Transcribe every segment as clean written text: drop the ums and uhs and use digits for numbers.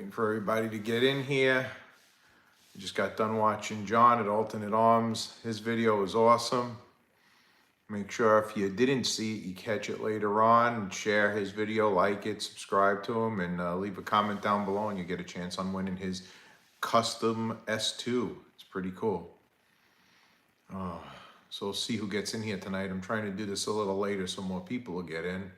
Waiting for everybody to get in here. I just got done watching John at Alternate Arms. His video was awesome. Make sure if you didn't see it, you catch it later on and share his video, like it, subscribe to him, and leave a comment down below and you get a chance on winning his custom S2. It's pretty cool. So we'll see who gets in here tonight. I'm trying to do this a little later so more people will get in.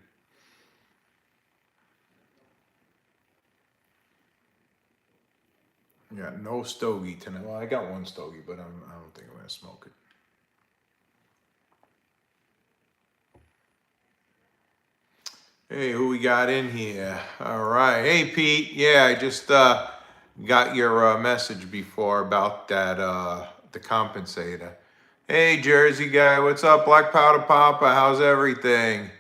Yeah, no stogie tonight. Well, I got one stogie, but I don't think I'm going to smoke it. Hey, who we got in here? All right. Hey, Pete. Yeah, I just got your message before about that, the compensator. Hey, Jersey guy. What's up, Black Powder Papa? How's everything?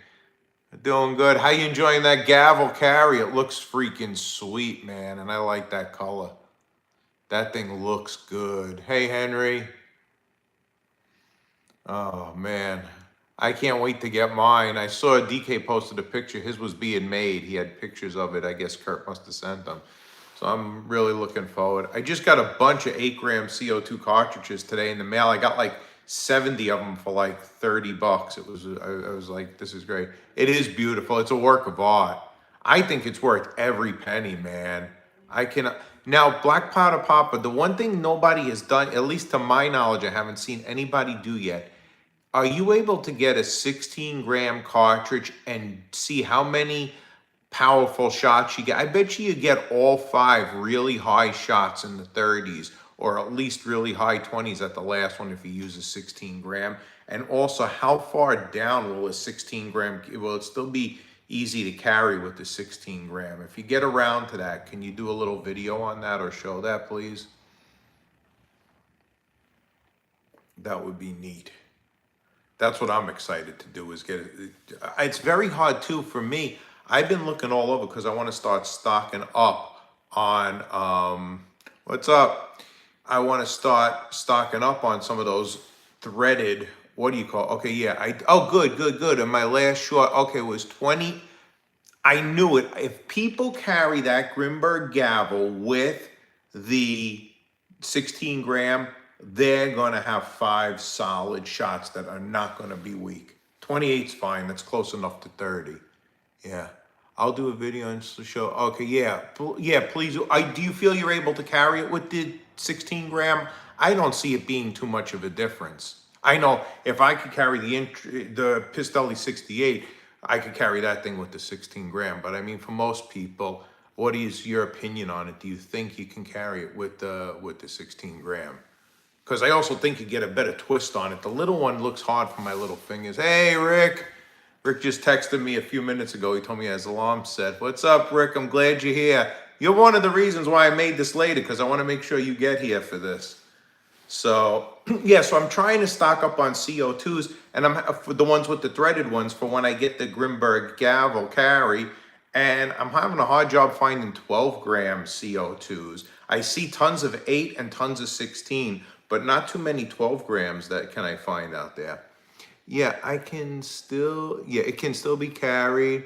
Doing good. How you enjoying that Gavl carry? It looks freaking sweet, man, and I like that color. That thing looks good. Hey, Henry. Oh, man. I can't wait to get mine. I saw DK posted a picture. His was being made. He had pictures of it. I guess Kurt must have sent them. So I'm really looking forward. I just got a bunch of 8-gram CO2 cartridges today in the mail. I got like 70 of them for like 30 bucks. I was like, this is great. It is beautiful. It's a work of art. I think it's worth every penny, man. Now, Black Powder Papa, the one thing nobody has done, at least to my knowledge, I haven't seen anybody do yet. Are you able to get a 16-gram cartridge and see how many powerful shots you get? I bet you get all 5 really high shots in the 30s, or at least really high 20s at the last one if you use a 16-gram. And also, how far down will a 16-gram, will it still be easy to carry with the 16-gram? If you get around to that, can you do a little video on that or show that, please? That would be neat. That's what I'm excited to do, is get it. It's very hard too for me. I've been looking all over because I want to start stocking up on, what's up? I want to start stocking up on some of those threaded, what do you call, okay, yeah, oh, good. And my last short, okay, was 20. I knew it. If people carry that Grimberg Gavl with the 16-gram, they're going to have 5 solid shots that are not going to be weak. 28's fine. That's close enough to 30. Yeah. I'll do a video and show. Okay, yeah. Yeah, please. Do you feel you're able to carry it with the 16-gram? I don't see it being too much of a difference. I know if I could carry the Pistelli 68, I could carry that thing with the 16-gram. But I mean, for most people, what is your opinion on it? Do you think you can carry it with the 16-gram? Because I also think you get a better twist on it. The little one looks hard for my little fingers. Hey, Rick. Rick just texted me a few minutes ago. He told me his alarm set. What's up, Rick? I'm glad you're here. You're one of the reasons why I made this later, because I want to make sure you get here for this. So, yeah, so I'm trying to stock up on CO2s, and I'm for the ones with the threaded ones for when I get the Grimberg Gavl carry, and I'm having a hard job finding 12-gram CO2s. I see tons of 8 and tons of 16, but not too many 12 grams that can I find out there. Yeah, it can still be carried.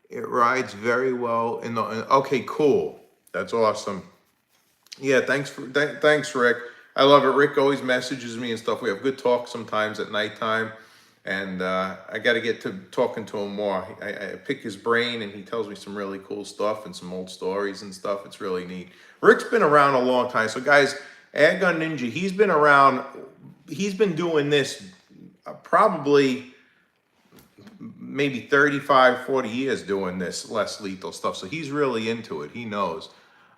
It rides very well okay, cool. That's awesome. Yeah, thanks, Rick. I love it. Rick always messages me and stuff. We have good talk sometimes at nighttime, and I got to get to talking to him more. I pick his brain, and he tells me some really cool stuff and some old stories and stuff. It's really neat. Rick's been around a long time. So, guys, Airgun Ninja, he's been around. He's been doing this probably maybe 35, 40 years doing this less lethal stuff. So he's really into it. He knows.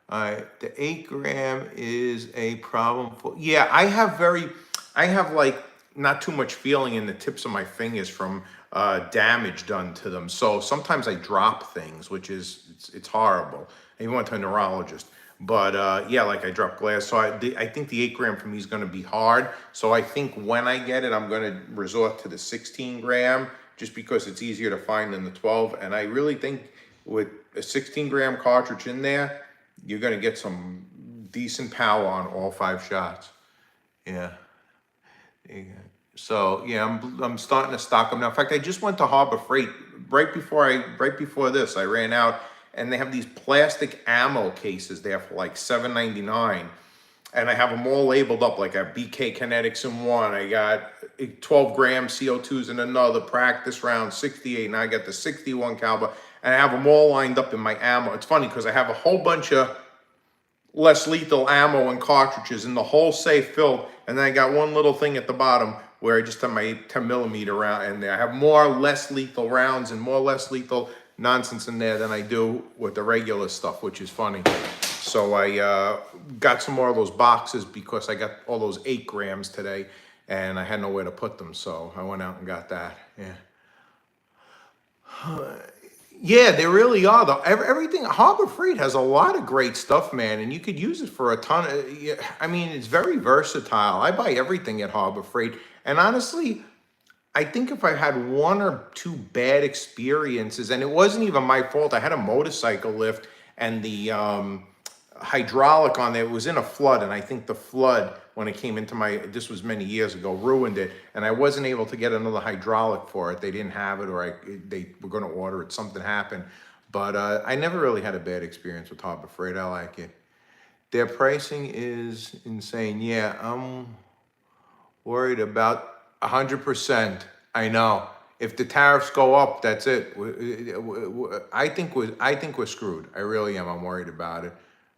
All right, the 8-gram is a problem for, yeah, I have like not too much feeling in the tips of my fingers from damage done to them. So sometimes I drop things, which is, it's horrible. And you went to a neurologist. But yeah, like I drop glass. So I think the 8-gram for me is going to be hard. So I think when I get it, I'm going to resort to the 16-gram just because it's easier to find than the 12. And I really think with a 16-gram cartridge in there, you're going to get some decent power on all 5 shots. Yeah. So yeah, I'm starting to stock them now. In fact, I just went to Harbor Freight right before this. I ran out and they have these plastic ammo cases there for like $7.99. And I have them all labeled up, like I have BK Kinetics in one, I got 12 gram CO2s in another, practice round 68, and I got the 61 caliber, and I have them all lined up in my ammo. It's funny because I have a whole bunch of less lethal ammo and cartridges in the whole safe filled, and then I got one little thing at the bottom where I just have my 10mm round in there. I have more less lethal rounds and more less lethal nonsense in there than I do with the regular stuff, which is funny. So I got some more of those boxes because I got all those 8 grams today and I had nowhere to put them. So I went out and got that. Yeah. Yeah, they really are. Though everything, Harbor Freight has a lot of great stuff, man, and you could use it for a ton of. Yeah, I mean, it's very versatile. I buy everything at Harbor Freight, and honestly, I think if I had 1 or 2 bad experiences, and it wasn't even my fault. I had a motorcycle lift, and the hydraulic on there, it was in a flood, and I think the flood, when it came into my, this was many years ago, ruined it, and I wasn't able to get another hydraulic for it. They didn't have it, or they were going to order it. Something happened, but I never really had a bad experience with Harbor Freight. I like it. Their pricing is insane. Yeah, I'm worried about 100%. I know. If the tariffs go up, that's it. I think we're screwed. I really am. I'm worried about it.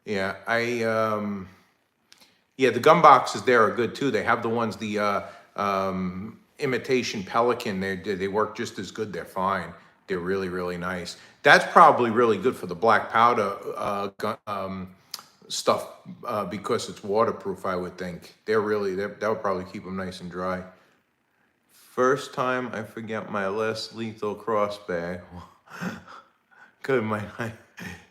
Yeah, yeah, the gun boxes there are good too. They have the ones, the imitation Pelican. They work just as good. They're fine. They're really, really nice. That's probably really good for the black powder stuff because it's waterproof, I would think. That would probably keep them nice and dry. First time I forget my less lethal cross bag. Good, my knife.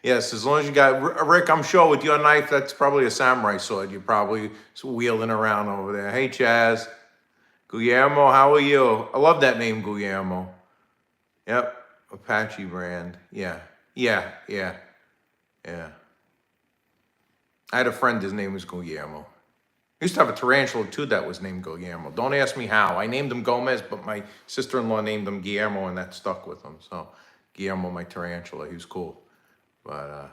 Yes, as long as you got, Rick, I'm sure with your knife, that's probably a samurai sword. You're probably wheeling around over there. Hey, Chaz. Guillermo, how are you? I love that name, Guillermo. Yep, Apache brand. Yeah. I had a friend, his name was Guillermo. I used to have a tarantula too that was named Guillermo. Don't ask me how. I named him Gomez, but my sister-in-law named him Guillermo, and that stuck with him. So Guillermo, my tarantula, he was cool. But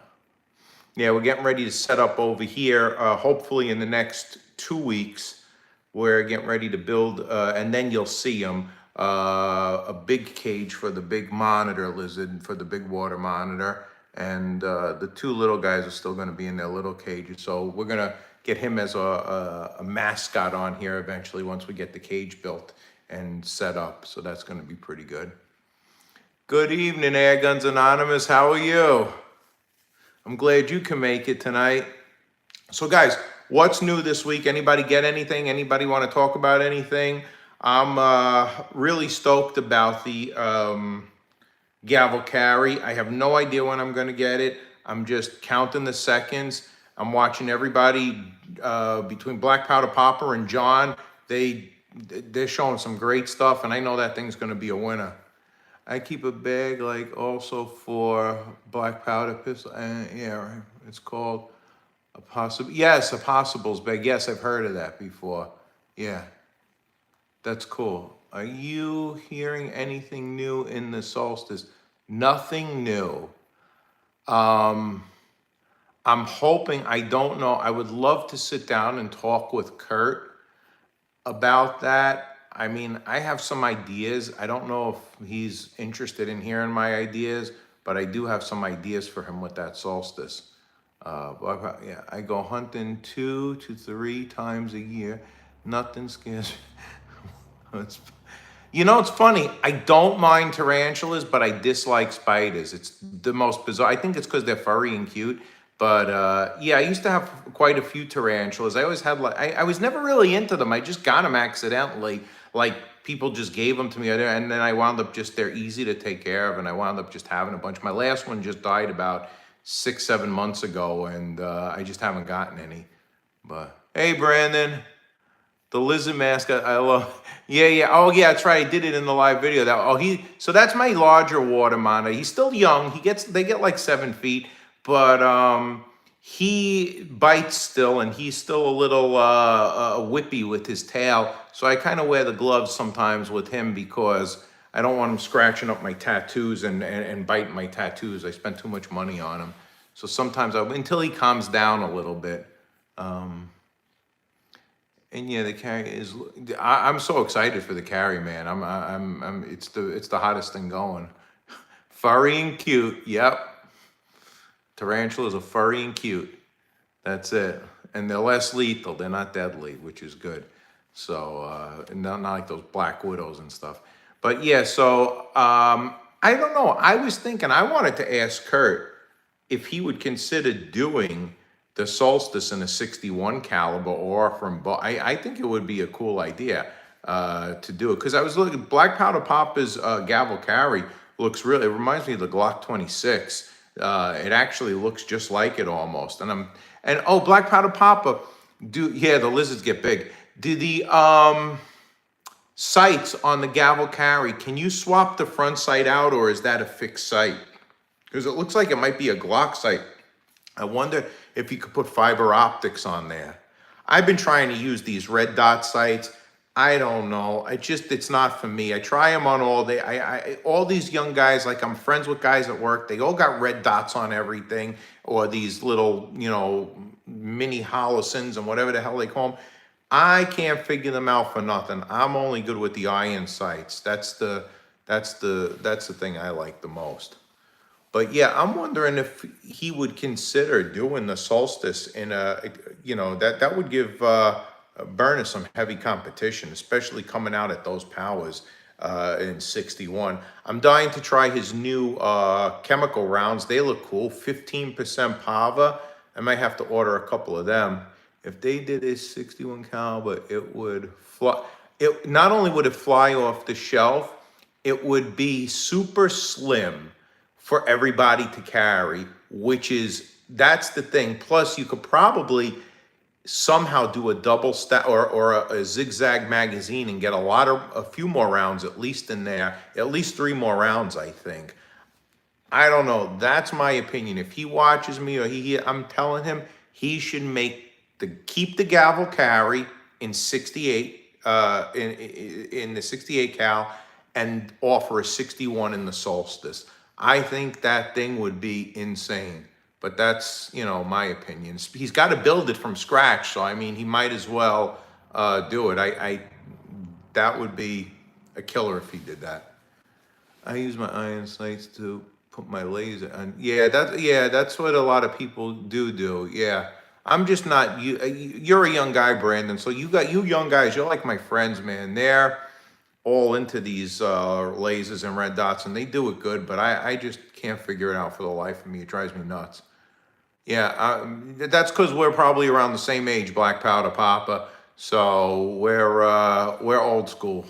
yeah, we're getting ready to set up over here. Hopefully in the next 2 weeks, we're getting ready to build, and then you'll see them, a big cage for the big monitor lizard, for the big water monitor. And the 2 little guys are still going to be in their little cages. So we're going to get him as a mascot on here eventually once we get the cage built and set up. So that's going to be pretty good. Good evening, Air Guns Anonymous. How are you? I'm glad you can make it tonight. So guys, what's new this week? Anybody get anything? Anybody want to talk about anything? I'm really stoked about the gavel carry. I have no idea when I'm going to get it. I'm just counting the seconds. I'm watching everybody between Black Powder Popper and John. They're showing some great stuff, and I know that thing's going to be a winner. I keep a bag like also for black powder pistol. Yeah, it's called a possible. Yes, a possibles bag. Yes, I've heard of that before. Yeah, that's cool. Are you hearing anything new in the solstice? Nothing new. I'm hoping. I don't know. I would love to sit down and talk with Kurt about that. I mean, I have some ideas. I don't know if he's interested in hearing my ideas, but I do have some ideas for him with that solstice. Yeah, I go hunting 2 to 3 times a year. Nothing scares me. It's funny. I don't mind tarantulas, but I dislike spiders. It's the most bizarre. I think it's because they're furry and cute. But yeah, I used to have quite a few tarantulas. I always had I was never really into them. I just got them accidentally. Like people just gave them to me, and then I wound up they're easy to take care of, and I wound up just having a bunch. My last one just died about 6-7 months ago, and I just haven't gotten any. But hey, Brandon, the lizard mask, I love. Yeah. Oh yeah, that's right. I did it in the live video. So that's my larger water monitor. He's still young. They get like 7 feet. But he bites still, and he's still a little whippy with his tail. So I kind of wear the gloves sometimes with him because I don't want him scratching up my tattoos and biting my tattoos. I spent too much money on him. So sometimes until he calms down a little bit. And yeah, the carry is. I'm so excited for the carry, man. It's the hottest thing going. Furry and cute. Yep. Tarantulas are furry and cute. That's it. And they're less lethal. They're not deadly, which is good. So not like those black widows and stuff. But yeah, so I don't know. I was thinking I wanted to ask Kurt if he would consider doing the Solstice in a 61 caliber or from both. I think it would be a cool idea to do it, because I was looking. Black Powder Papa's gavel carry looks really. It reminds me of the Glock 26. It actually looks just like it almost. And oh, Black Powder Papa. The lizards get big. Do the sights on the gavel carry, can you swap the front sight out, or is that a fixed sight? Because it looks like it might be a Glock sight. I wonder if you could put fiber optics on there. I've been trying to use these red dot sights. I don't know. It's not for me. I try them on all day. All these young guys, like I'm friends with guys at work, they all got red dots on everything, or these little, mini Hollisons and whatever the hell they call them. I can't figure them out for nothing. I'm only good with the iron sights. That's the thing I like the most. But yeah, I'm wondering if he would consider doing the Solstice in that would give Burner some heavy competition, especially coming out at those powers in 61. I'm dying to try his new chemical rounds. They look cool, 15% Pava. I might have to order a couple of them. If they did a 61 caliber, it would fly. Not only would it fly off the shelf, it would be super slim for everybody to carry, that's the thing. Plus, you could probably somehow do a double stack or a zigzag magazine and get a few more rounds at least in there, at least 3 more rounds, I think. I don't know. That's my opinion. If he watches me or I'm telling him he should keep the gavel carry in 68, in the 68 cal, and offer a 61 in the Solstice. I think that thing would be insane, but that's, my opinion. He's got to build it from scratch, so I mean, he might as well do it. That would be a killer if he did that. I use my iron sights to put my laser on. Yeah, that's what a lot of people do. Yeah, I'm just not you. You're a young guy, Brandon. So you young guys, you're like my friends, man. They're all into these lasers and red dots, and they do it good, but I just can't figure it out for the life of me. It drives me nuts. Yeah, that's because we're probably around the same age, Black Powder Papa. So we're old school,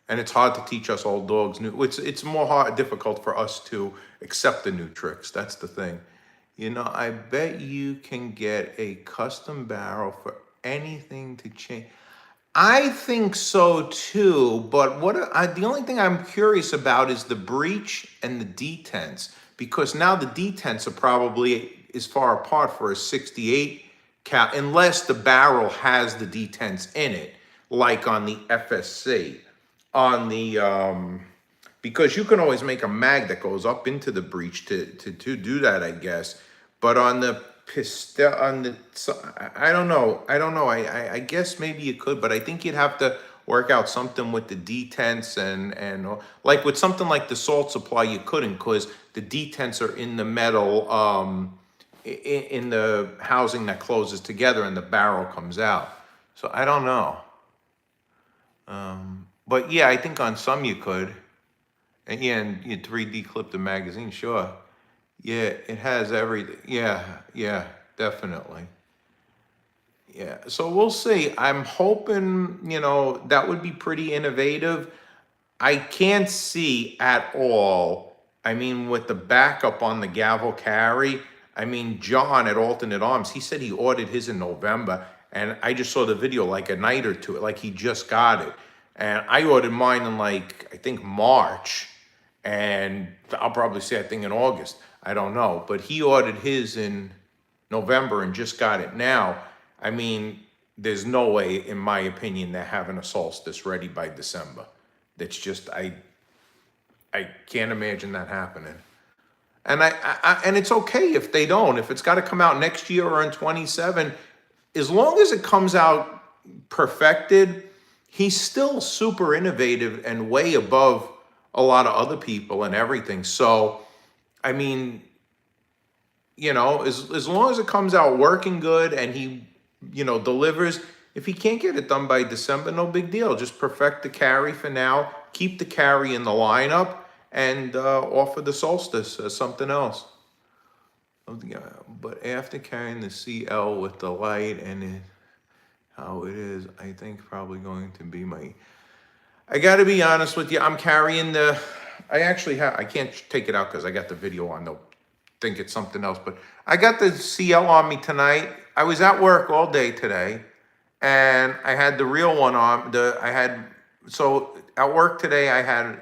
and it's hard to teach us old dogs new. It's more difficult for us to accept the new tricks. That's the thing. I bet you can get a custom barrel for anything to change. I think so too, but the only thing I'm curious about is the breech and the detents, because now the detents are probably as far apart for a 68 cal, unless the barrel has the detents in it, like on the FSC. On the because you can always make a mag that goes up into the breech to do that, I guess. But on the pistol, I don't know. I guess maybe you could, but I think you'd have to work out something with the detents and like with something like the Salt Supply, you couldn't, because the detents are in the metal, in the housing that closes together, and the barrel comes out. So I don't know. But yeah, I think on some you could. And yeah, and you 3D clip the magazine, sure. Yeah, it has everything. Yeah, definitely. Yeah, so we'll see. I'm hoping, that would be pretty innovative. I can't see at all, I mean, with the backup on the gavel carry, I mean, John at Alternate Arms, he said he ordered his in November, and I just saw the video like a night or two, like he just got it. And I ordered mine in I think March, and I'll probably say, I think in August. I don't know, but he ordered his in November and just got it now. I mean, there's no way, in my opinion, they're having a Solstice ready by December. That's just, I can't imagine that happening. And and it's okay if they don't. If it's got to come out next year or in 27, as long as it comes out perfected, he's still super innovative and way above a lot of other people and everything. So, I mean, as long as it comes out working good and he, delivers, if he can't get it done by December, no big deal. Just perfect the carry for now, keep the carry in the lineup, and offer the Solstice as something else. But after carrying the CL with the light and how it is, I think probably going to be I got to be honest with you. I'm carrying I actually have. I can't take it out because I got the video on. They'll think it's something else. But I got the CL on me tonight. I was at work all day today, and I had the real one on. So at work today. I had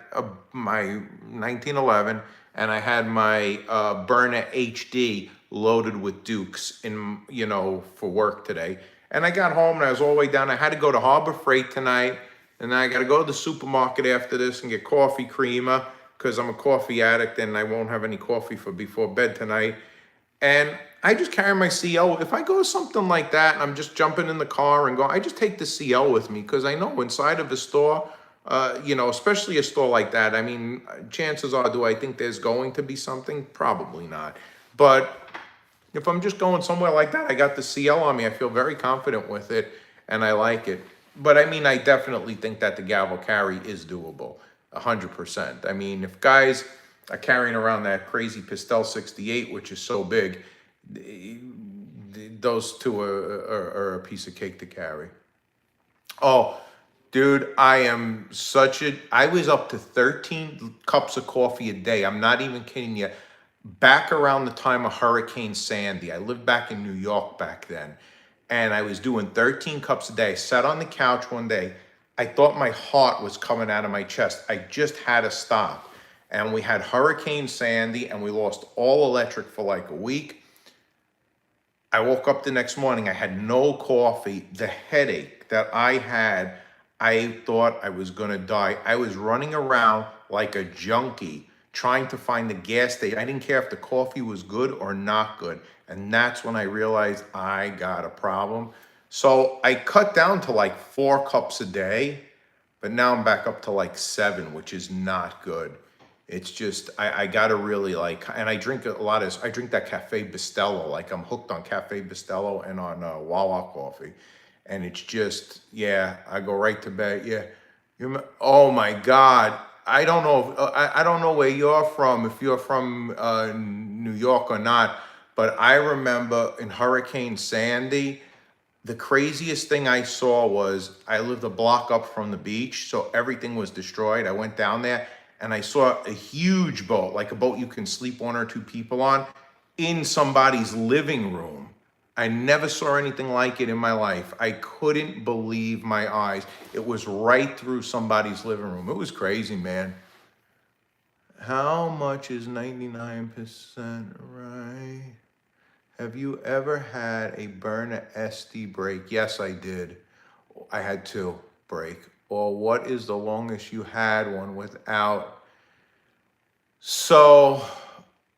my 1911, and I had my Burner HD loaded with Dukes for work today. And I got home and I was all the way down. I had to go to Harbor Freight tonight. And then I got to go to the supermarket after this and get coffee creamer because I'm a coffee addict and I won't have any coffee before bed tonight. And I just carry my CL. If I go something like that and I'm just jumping in the car and I just take the CL with me because I know inside of a store, especially a store like that, I mean, chances are, do I think there's going to be something? Probably not. But if I'm just going somewhere like that, I got the CL on me. I feel very confident with it and I like it. But I mean, I definitely think that the Gavl carry is doable, 100%. I mean, if guys are carrying around that crazy Pistel 68, which is so big, those two are a piece of cake to carry. Oh, dude, I was up to 13 cups of coffee a day. I'm not even kidding you. Back around the time of Hurricane Sandy, I lived back in New York back then. And I was doing 13 cups a day. I sat on the couch one day. I thought my heart was coming out of my chest. I just had to stop. And we had Hurricane Sandy and we lost all electric for like a week. I woke up the next morning. I had no coffee. The headache that I had, I thought I was going to die. I was running around like a junkie trying to find the gas station. I didn't care if the coffee was good or not good. And that's when I realized I got a problem. So I cut down to like 4 cups a day, but now I'm back up to like 7, which is not good. It's just, I gotta really and I drink I drink that Cafe Bustelo. Like I'm hooked on Cafe Bustelo and on Wawa coffee. And it's just, yeah, I go right to bed. Yeah. Oh my God. I don't know. I don't know where you're from, if you're from New York or not, but I remember in Hurricane Sandy, the craziest thing I saw was I lived a block up from the beach, so everything was destroyed. I went down there and I saw a huge boat, like a boat you can sleep 1 or 2 people on, in somebody's living room. I never saw anything like it in my life. I couldn't believe my eyes. It was right through somebody's living room. It was crazy, man. How much is 99% right? Have you ever had a burner SD break? Yes, I did. I had 2 break. Or what is the longest you had one without? So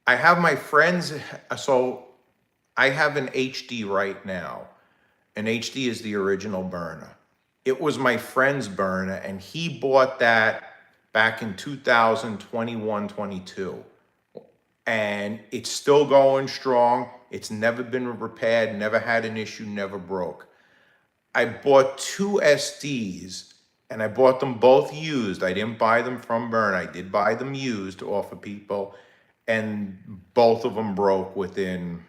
I have my friends. So I have an HD right now. An HD is the original burner. It was my friend's burner, and he bought that back in 2021, 22. And it's still going strong. It's never been repaired, never had an issue, never broke. I bought 2 SDs, and I bought them both used. I didn't buy them from Burn. I did buy them used to offer people, and both of them broke within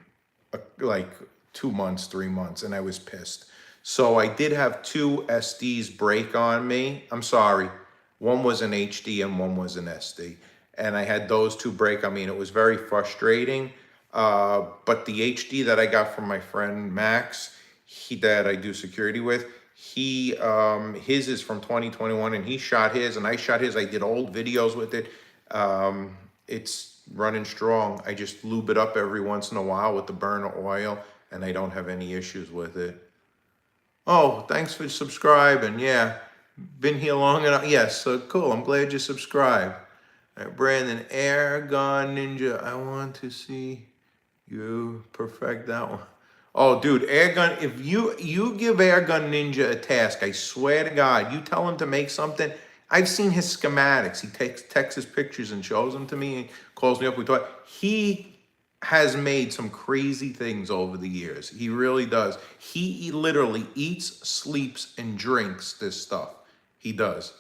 like 2 months, 3 months, and I was pissed. So I did have 2 SDs break on me. I'm sorry. One was an HD and one was an SD. And I had those 2 break. I mean, it was very frustrating. But the HD that I got from my friend Max, that I do security with, his is from 2021 and he shot his and I shot his. I did old videos with it. It's running strong. I just lube it up every once in a while with the burner oil and I don't have any issues with it. Oh, thanks for subscribing. Yeah, been here long enough. Yes, so cool. I'm glad you subscribed. Brandon, Air Gun Ninja. I want to see you perfect that one. Oh, dude, Air Gun. If you give Air Gun Ninja a task, I swear to God, you tell him to make something. I've seen his schematics. He texts his pictures and shows them to me and calls me up. We talk. He has made some crazy things over the years. He really does. He literally eats, sleeps, and drinks this stuff. He does.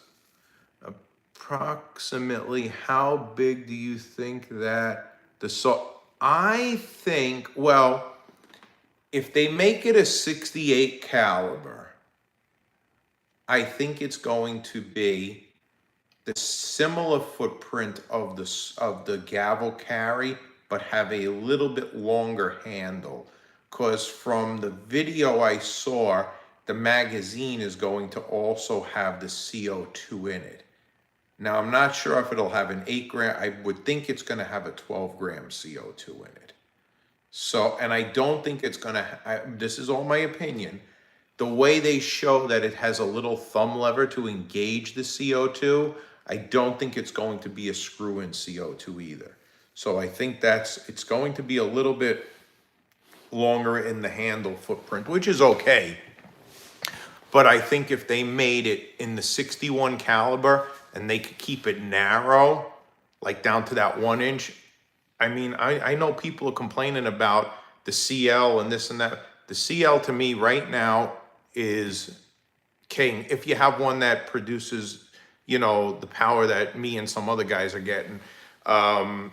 Approximately how big do you think that I think, well, if they make it a 68 caliber, I think it's going to be the similar footprint of the gavel carry, but have a little bit longer handle. Because from the video I saw, the magazine is going to also have the CO2 in it. Now, I'm not sure if it'll have an 8 gram. I would think it's going to have a 12-gram CO2 in it. So, and I don't think it's going to, this is all my opinion. The way they show that it has a little thumb lever to engage the CO2, I don't think it's going to be a screw-in CO2 either. So I think it's going to be a little bit longer in the handle footprint, which is okay. But I think if they made it in the 61 caliber and they could keep it narrow, like down to that 1 inch, I mean, I know people are complaining about the CL and this and that. The CL to me right now is king. If you have one that produces, the power that me and some other guys are getting.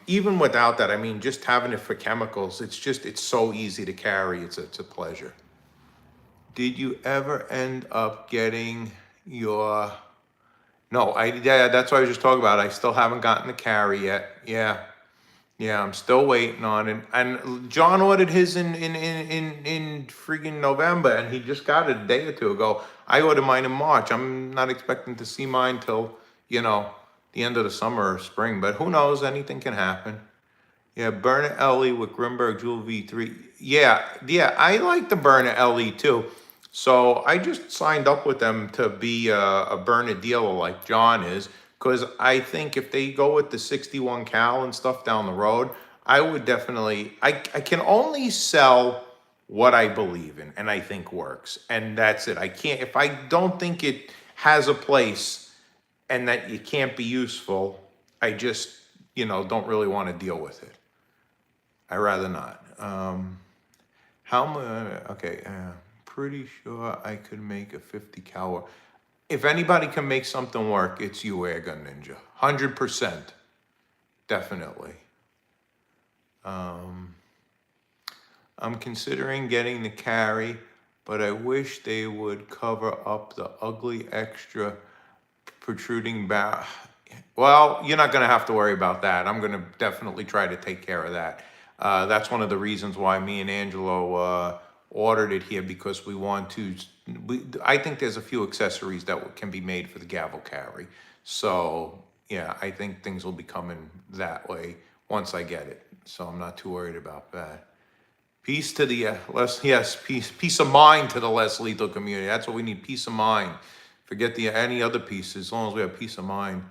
Even without that, I mean, just having it for chemicals, it's so easy to carry. It's a pleasure. Did you ever end up getting your, no, yeah, that's what I was just talking about. I still haven't gotten the carry yet. Yeah, I'm still waiting on it. And John ordered his in freaking November, and he just got it a day or two ago. I ordered mine in March. I'm not expecting to see mine till, the end of the summer or spring. But who knows? Anything can happen. Yeah, Burner LE with Grimberg Gavl V3. Yeah, I like the Burner LE too. So I just signed up with them to be a burner dealer like John is, because I think if they go with the 61 cal and stuff down the road, I would definitely, I can only sell what I believe in and I think works. And that's it. I can't, if I don't think it has a place and that it can't be useful, I just, don't really want to deal with it. I rather not. Pretty sure I could make a 50 cal. If anybody can make something work, it's you, Airgun Ninja. 100%. Definitely. I'm considering getting the carry, but I wish they would cover up the ugly extra protruding barrel. Well, you're not going to have to worry about that. I'm going to definitely try to take care of that. That's one of the reasons why me and Angelo ordered it here, because we want to, I think there's a few accessories that can be made for the gavel carry. So yeah, I think things will be coming that way once I get it. So I'm not too worried about that. Peace to the peace of mind to the less lethal community. That's what we need, peace of mind. Forget any other pieces, as long as we have peace of mind.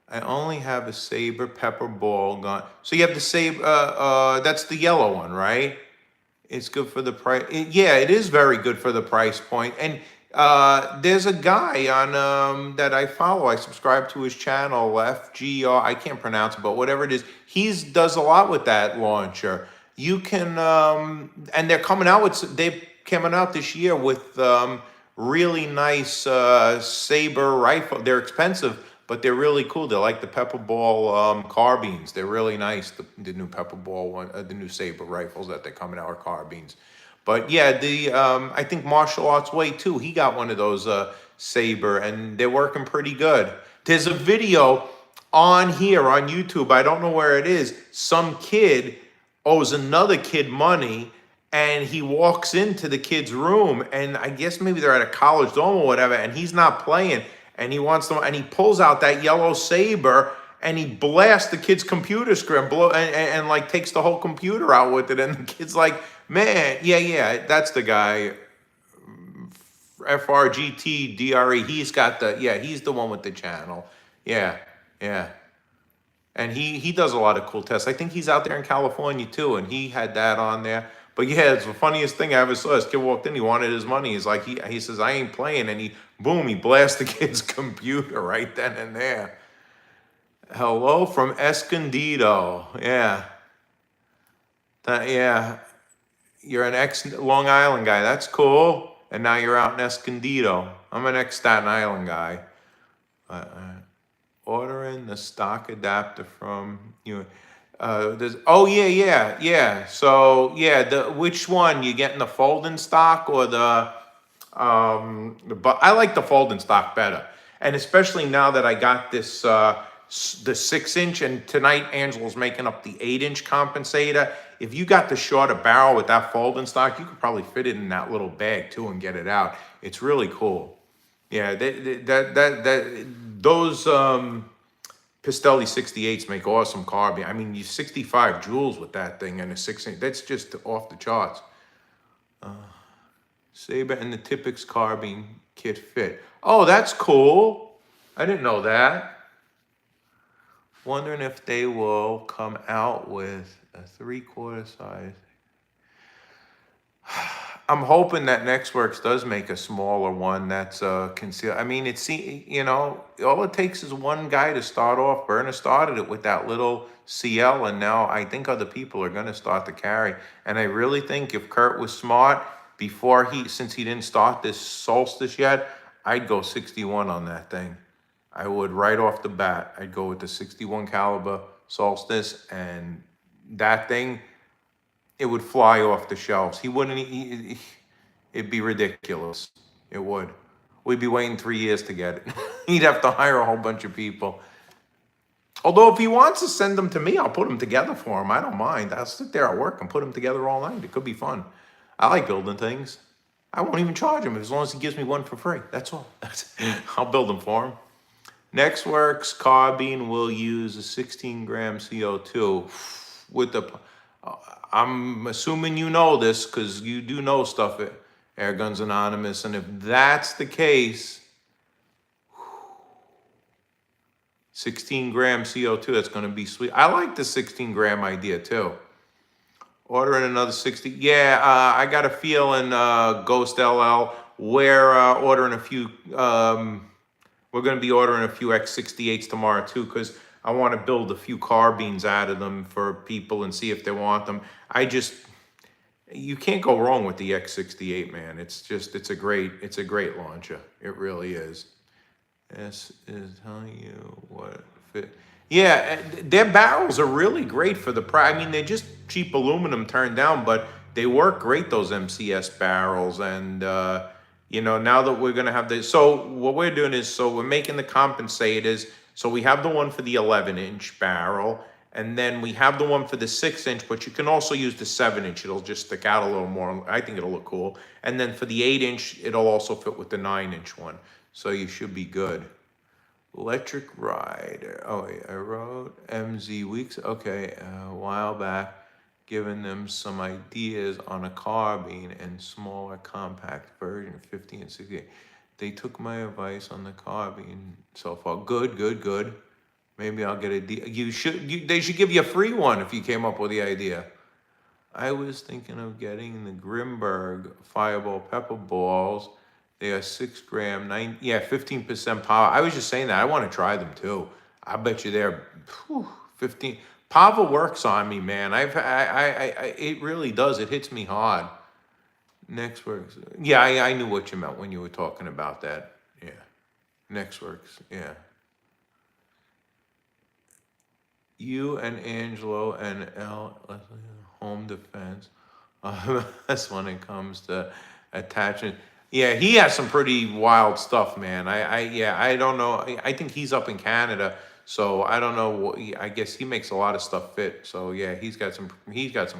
I only have a saber pepper ball gun. So you have the saber, that's the yellow one, right? It's good for the price. Yeah, it is very good for the price point. And there's a guy on that I follow. I subscribe to his channel, FGR. I can't pronounce it, but whatever it is, he does a lot with that launcher. You can, and they're coming out with, this year with really nice saber rifle. They're expensive, but they're really cool. They're like the pepper ball carbines. They're really nice. The new pepper ball one, the new saber rifles that they're coming out are carbines. But yeah, I think Martial Arts Way too. He got one of those saber, and they're working pretty good. There's a video on here on YouTube. I don't know where it is. Some kid owes another kid money, and he walks into the kid's room, and I guess maybe they're at a college dorm or whatever, and he's not playing. And he wants to, and he pulls out that yellow saber and he blasts the kid's computer screen, and like takes the whole computer out with it. And the kid's like, man, yeah, that's the guy, FRGTDRE. He's got he's the one with the channel. Yeah. And he does a lot of cool tests. I think he's out there in California too, and he had that on there. But yeah, it's the funniest thing I ever saw. This kid walked in, he wanted his money. He's like, he says, I ain't playing. And he blasts the kid's computer right then and there. Hello from Escondido. Yeah. Yeah. You're an ex-Long Island guy. That's cool. And now you're out in Escondido. I'm an ex-Staten Island guy. Ordering the stock adapter from you. Oh yeah. So yeah, which one you getting, the folding stock or but I like the folding stock better, and especially now that I got this the 6-inch, and tonight Angela's making up the 8-inch compensator. If you got the shorter barrel with that folding stock, you could probably fit it in that little bag too and get it out. It's really cool. Yeah, those Pistelli 68s make awesome carbine. I mean, you 65 joules with that thing and a 6-inch. That's just off the charts. Saber and the Tipex carbine kit fit. Oh, that's cool. I didn't know that. Wondering if they will come out with a 3/4 size. I'm hoping that NextWorks does make a smaller one that's concealed. I mean, all it takes is one guy to start off. Berner started it with that little CL, and now I think other people are going to start to carry. And I really think if Kurt was smart, since he didn't start this Solstice yet, I'd go 61 on that thing. I would right off the bat. I'd go with the 61 caliber Solstice, and that thing, it would fly off the shelves. It'd be ridiculous. It would. We'd be waiting 3 years to get it. He'd have to hire a whole bunch of people. Although if he wants to send them to me, I'll put them together for him. I don't mind. I'll sit there at work and put them together all night. It could be fun. I like building things. I won't even charge him as long as he gives me one for free. That's all. I'll build them for him. NextWorks carbine will use a 16-gram CO2 with the... I'm assuming you know this because you do know stuff at Air Guns Anonymous. And if that's the case, 16-gram CO2, that's going to be sweet. I like the 16-gram idea too. Ordering another 60. Yeah, I got a feeling, Ghost LL, we're ordering a few... we're going to be ordering a few X68s tomorrow too, because I want to build a few carbines out of them for people and see if they want them. You can't go wrong with the X68, man. It's a great launcher. It really is. This is telling you what fit. Yeah, their barrels are really great for the price. I mean, they're just cheap aluminum turned down, but they work great, those MCS barrels. And, now that we're going to have this. So what we're doing is, we're making the compensators. So we have the one for the 11-inch barrel, and then we have the one for the 6-inch, but you can also use the 7-inch. It'll just stick out a little more. I think it'll look cool. And then for the 8-inch, it'll also fit with the 9-inch one. So you should be good. Electric Rider. Oh, I wrote MZ Weeks. Okay, a while back, giving them some ideas on a carbine and smaller compact version, 50 and 60. They took my advice on the carbine so far. Good. Maybe I'll get a deal. They should give you a free one if you came up with the idea. I was thinking of getting the Grimberg Fireball Pepper Balls. They are 6-gram, 15% power. I was just saying that. I want to try them too. I bet you they're 15. Pava works on me, man. It really does. It hits me hard. NextWorks. Yeah, I knew what you meant when you were talking about that. Yeah. NextWorks. Yeah. You and Angelo and Home Defense. That's when it comes to attachment. Yeah, he has some pretty wild stuff, man. I don't know. I think he's up in Canada, so I don't know. I guess he makes a lot of stuff fit. So yeah, he's got some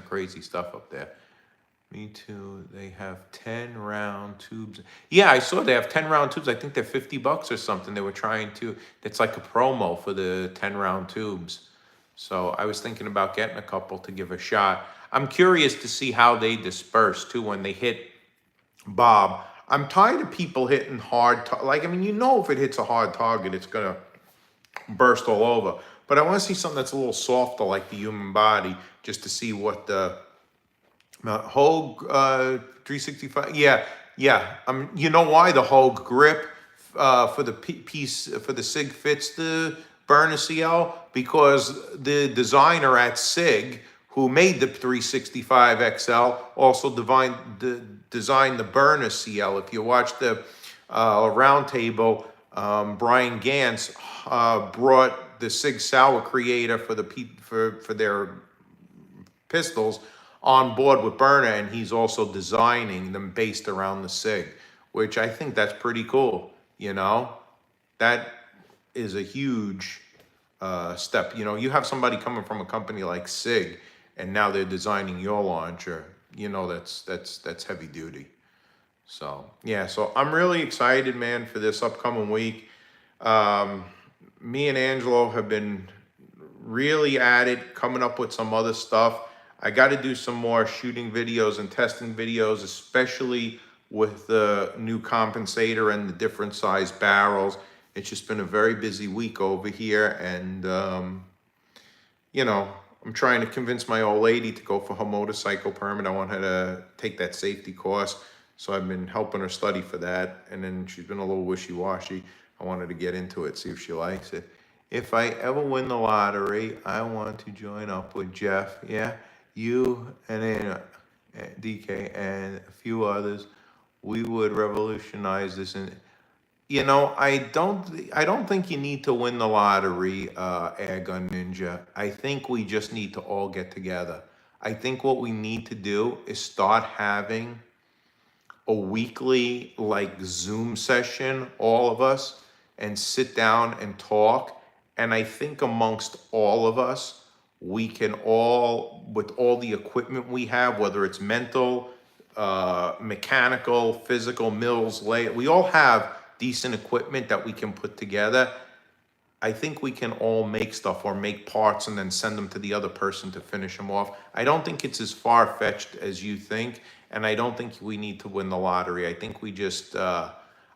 crazy stuff up there. Me too. They have 10 round tubes. Yeah, I saw they have 10 round tubes. I think they're $50 or something. They were trying to. It's like a promo for the 10 round tubes. So I was thinking about getting a couple to give a shot. I'm curious to see how they disperse too when they hit Bob. I'm tired of people hitting hard. If it hits a hard target, it's gonna burst all over. But I want to see something that's a little softer, like the human body, just to see what the Hogue 365. Yeah. You know why the Hogue grip for the piece for the SIG fits the burner CL? Because the designer at SIG who made the 365 XL also designed the burner CL. If you watch the roundtable, Brian Gantz brought the Sig Sauer creator for their pistols on board with Berna, and he's also designing them based around the SIG, which I think that's pretty cool. That is a huge step. You have somebody coming from a company like SIG, and now they're designing your launcher. That's heavy duty. So yeah, so I'm really excited, man, for this upcoming week. Me and Angelo have been really at it, coming up with some other stuff. I got to do some more shooting videos and testing videos, especially with the new compensator and the different size barrels. It's just been a very busy week over here, and I'm trying to convince my old lady to go for her motorcycle permit. I want her to take that safety course, so I've been helping her study for that, and then she's been a little wishy-washy. I wanted to get into it, see if she likes it. If I ever win the lottery, I want to join up with Jeff, you and then DK and a few others. We would revolutionize this. And I don't think you need to win the lottery, Air Gun Ninja. I think we just need to all get together. I think what we need to do is start having a weekly Zoom session, all of us, and sit down and talk. And I think amongst all of us, we can all, with all the equipment we have, whether it's mental, mechanical, physical, mills, we all have decent equipment that we can put together. I think we can all make stuff or make parts and then send them to the other person to finish them off. I don't think it's as far-fetched as you think, and I don't think we need to win the lottery. I think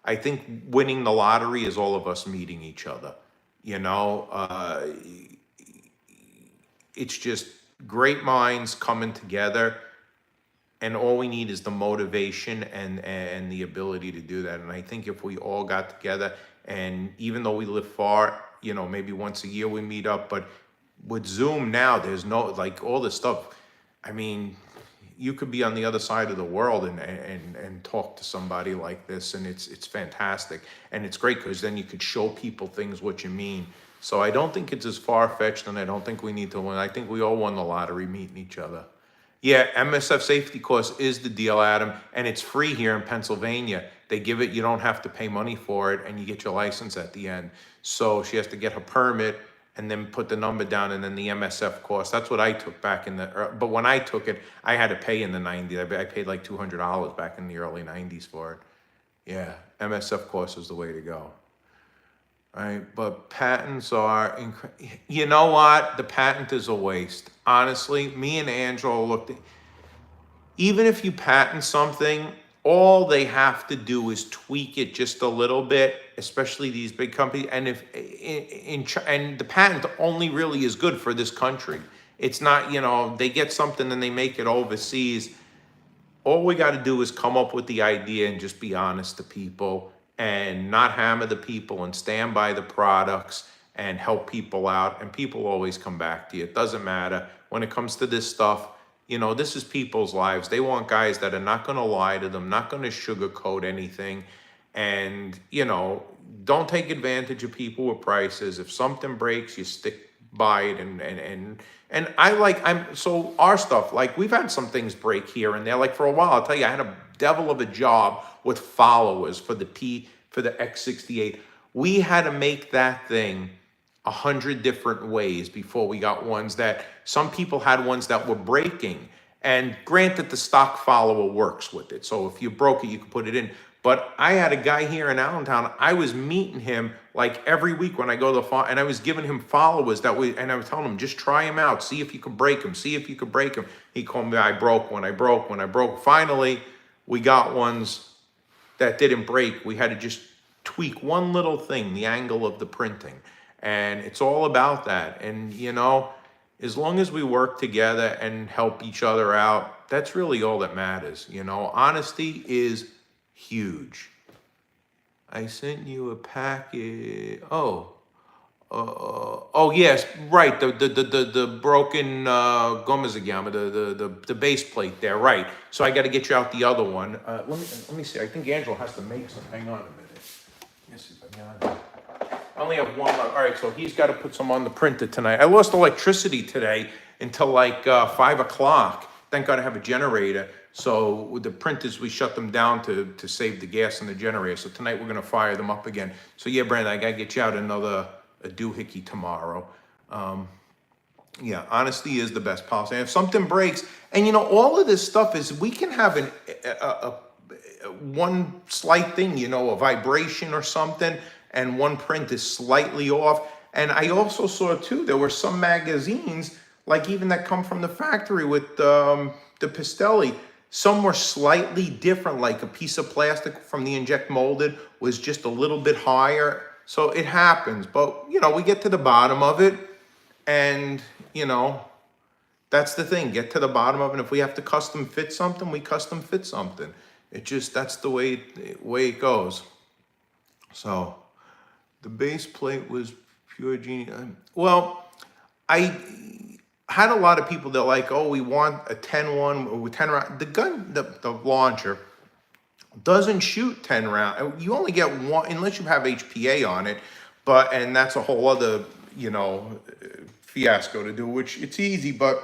I think winning the lottery is all of us meeting each other. It's just great minds coming together, and all we need is the motivation and the ability to do that. And I think if we all got together, and even though we live far, maybe once a year we meet up, but with Zoom now, there's no, all this stuff. I mean, you could be on the other side of the world and talk to somebody like this, and it's fantastic. And it's great because then you could show people things what you mean. So I don't think it's as far-fetched, and I don't think we need to win. I think we all won the lottery meeting each other. Yeah, MSF safety course is the deal, Adam, and it's free here in Pennsylvania. They give it, you don't have to pay money for it, and you get your license at the end. So she has to get her permit and then put the number down, and then the MSF course. That's what I took back in but when I took it, I had to pay in the 90s. I paid like $200 back in the early 90s for it. Yeah, MSF course is the way to go. All right, but patents are, you know what? The patent is a waste. Honestly, me and Angelo looked, even if you patent something, all they have to do is tweak it just a little bit, especially these big companies. And and the patent only really is good for this country. It's not, they get something and they make it overseas. All we got to do is come up with the idea and just be honest to people and not hammer the people and stand by the products and help people out. And people always come back to you. It doesn't matter. When it comes to this stuff, this is people's lives. They want guys that are not going to lie to them, not going to sugarcoat anything. And, don't take advantage of people with prices. If something breaks, you stick by it. And so our stuff, we've had some things break here and there. For a while, I'll tell you, I had a devil of a job with followers for the X68. We had to make that thing 100 different ways before we got ones that, some people had ones that were breaking. And granted, the stock follower works with it. So if you broke it, you could put it in. But I had a guy here in Allentown, I was meeting him every week when I go to the farm, and I was giving him followers and I was telling him, just try him out, see if you can break him, see if you can break him. He called me, I broke when I broke. Finally, we got ones that didn't break. We had to just tweak one little thing, the angle of the printing. And it's all about that. And, you know, as long as we work together and help each other out, that's really all that matters. You know, honesty is huge. I sent you a packet. Oh yes, right. The broken Gomezagama, the base plate there, right. So I got to get you out the other one. Let me see. I think Angela has to make some. Hang on a minute. Yes, I only have one left. All right, so he's got to put some on the printer tonight. I lost electricity today until like 5 o'clock. Thank God I have a generator. So with the printers, we shut them down to save the gas in the generator. So tonight we're gonna fire them up again. So yeah, Brandon, I gotta get you out another a doohickey tomorrow. Yeah, honesty is the best policy. And if something breaks, and you know, all of this stuff is, we can have one slight thing, you know, a vibration or something, and one print is slightly off. And I also saw too, there were some magazines, like even that come from the factory with the Pistelli, some were slightly different, like a piece of plastic from the inject molded was just a little bit higher. So it happens, but you know, we get to the bottom of it, and you know, that's the thing, get to the bottom of it. If we have to custom fit something, we custom fit something. It just, that's the way it goes. So the base plate was pure genius. Well, I had a lot of people that like, oh, we want a 10-1 or 10 round. The gun, the launcher doesn't shoot 10 round. You only get one unless you have HPA on it. But, and that's a whole other, you know, fiasco to do, which it's easy, but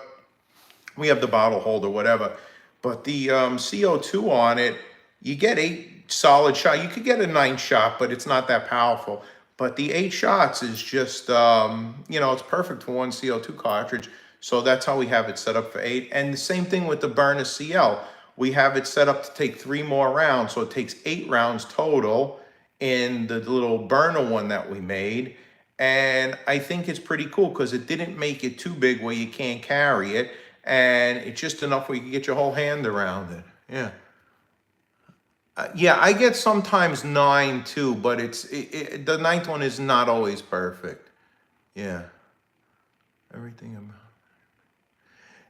we have the bottle holder, whatever. But the CO2 on it, you get 8 solid shot. You could get a 9 shot, but it's not that powerful. But the 8 shots is just, you know, it's perfect for one CO2 cartridge. So that's how we have it set up for 8. And the same thing with the burner CL. We have it set up to take 3 more rounds. So it takes 8 rounds total in the little burner one that we made. And I think it's pretty cool because it didn't make it too big where you can't carry it. And it's just enough where you can get your whole hand around it. Yeah. Yeah, I get sometimes 9 too, but the 9th one is not always perfect. Yeah. Everything.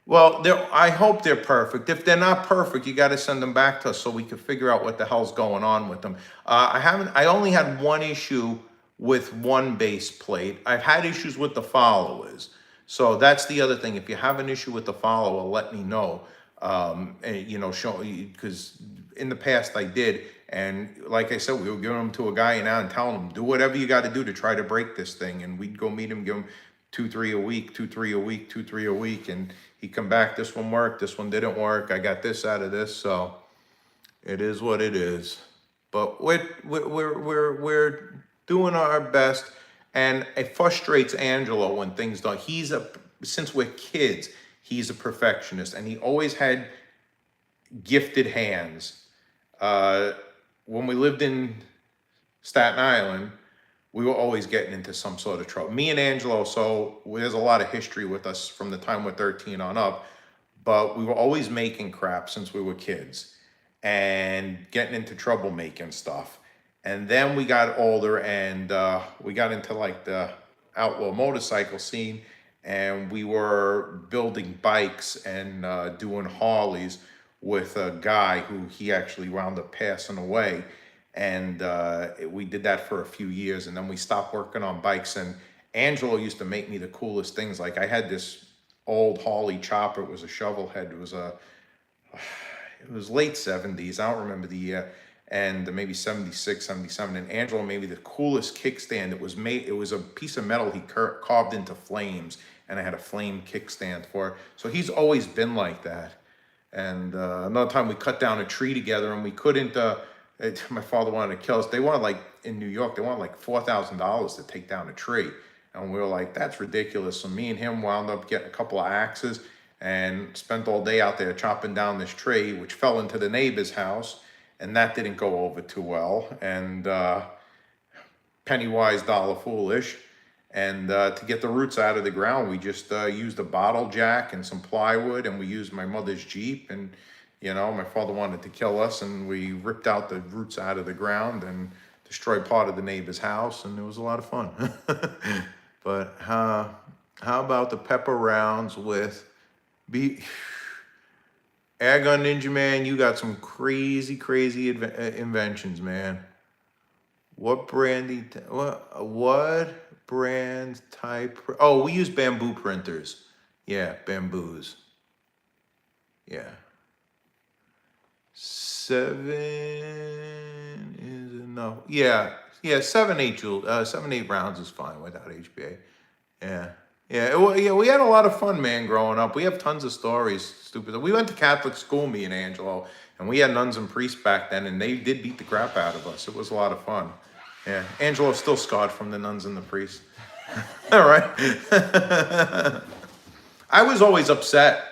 Well, I hope they're perfect. If they're not perfect, you got to send them back to us so we can figure out what the hell's going on with them. I only had one issue with one base plate. I've had issues with the followers. So that's the other thing. If you have an issue with the follower, let me know. And, you know, show, because in the past I did. And like I said, we were giving them to a guy and telling him, do whatever you got to do to try to break this thing. And we'd go meet him, give him 2-3 a week, 2-3 a week, 2-3 a week. And he'd come back, this one worked, this one didn't work. I got this out of this. So it is what it is. But we're doing our best. And it frustrates Angelo when things don't. Since we're kids, he's a perfectionist, and he always had gifted hands. When we lived in Staten Island, we were always getting into some sort of trouble. Me and Angelo, so there's a lot of history with us from the time we're 13 on up, but we were always making crap since we were kids and getting into troublemaking stuff. And then we got older and we got into like the outlaw motorcycle scene, and we were building bikes and doing Harleys with a guy who he actually wound up passing away. And we did that for a few years, and then we stopped working on bikes. And Angelo used to make me the coolest things. Like I had this old Harley chopper. It was a shovel head. It was late 70s. I don't remember the year. And maybe 76, 77. And Angelo made me the coolest kickstand. It was a piece of metal he carved into flames, and I had a flame kickstand for it. So he's always been like that. And another time we cut down a tree together, and we couldn't, my father wanted to kill us. They wanted, like, in New York, they wanted like $4,000 to take down a tree. And we were like, that's ridiculous. So me and him wound up getting a couple of axes and spent all day out there chopping down this tree, which fell into the neighbor's house. And that didn't go over too well. And penny wise, dollar foolish. And to get the roots out of the ground, we just used a bottle jack and some plywood, and we used my mother's Jeep. And, you know, my father wanted to kill us, and we ripped out the roots out of the ground and destroyed part of the neighbor's house, and it was a lot of fun. But how about the pepper rounds with Air Gun Ninja Man? You got some crazy inventions, man. What brand type? Oh, we use bamboo printers. Yeah, bamboos. Yeah. 7 is enough. Yeah, 7-8 joules. 7-8 rounds is fine without HPA. Yeah. Yeah, we had a lot of fun, man, growing up. We have tons of stories, stupid. We went to Catholic school, me and Angelo, and we had nuns and priests back then, and they did beat the crap out of us. It was a lot of fun. Yeah, Angelo's still scarred from the nuns and the priests. All right. I was always upset.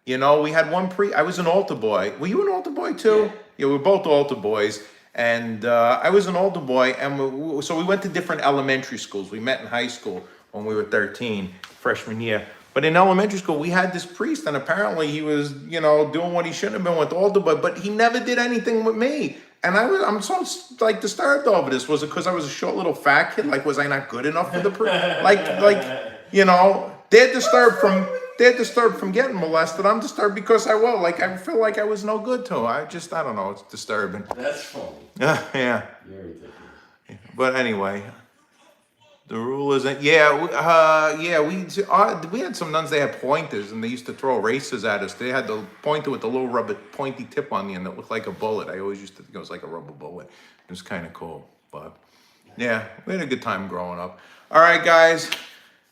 You know, we had I was an altar boy. Were you an altar boy too? Yeah, we were both altar boys. And I was an altar boy. And so we went to different elementary schools. We met in high school when we were 13, freshman year. But in elementary school, we had this priest. And apparently he was, you know, doing what he shouldn't have been with the altar boy. But he never did anything with me. And I'm so like disturbed over this. Was it because I was a short little fat kid? Like, was I not good enough for the priest? like, you know, they're disturbed from getting molested. I'm disturbed because I feel like I was no good to them. I don't know. It's disturbing. That's funny. Yeah. Very ridiculous. But anyway, the rule isn't. We had some nuns. They had pointers, and they used to throw erasers at us. They had the pointer with the little rubber pointy tip on the end that looked like a bullet. I always used to think it was like a rubber bullet. It was kind of cool. But yeah, we had a good time growing up. All right, guys.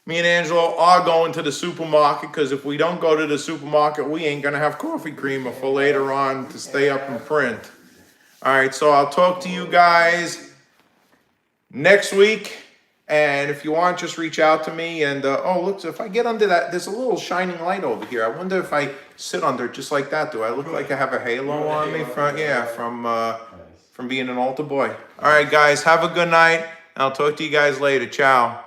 Me and Angelo are going to the supermarket because if we don't go to the supermarket, we ain't gonna have coffee creamer for later on to stay up and print. All right, so I'll talk to you guys next week. And if you want, just reach out to me. And look, so if I get under that, there's a little shining light over here. I wonder if I sit under it just like that. Do I look like I have a halo on me? From being an altar boy. All right, guys, have a good night. I'll talk to you guys later. Ciao.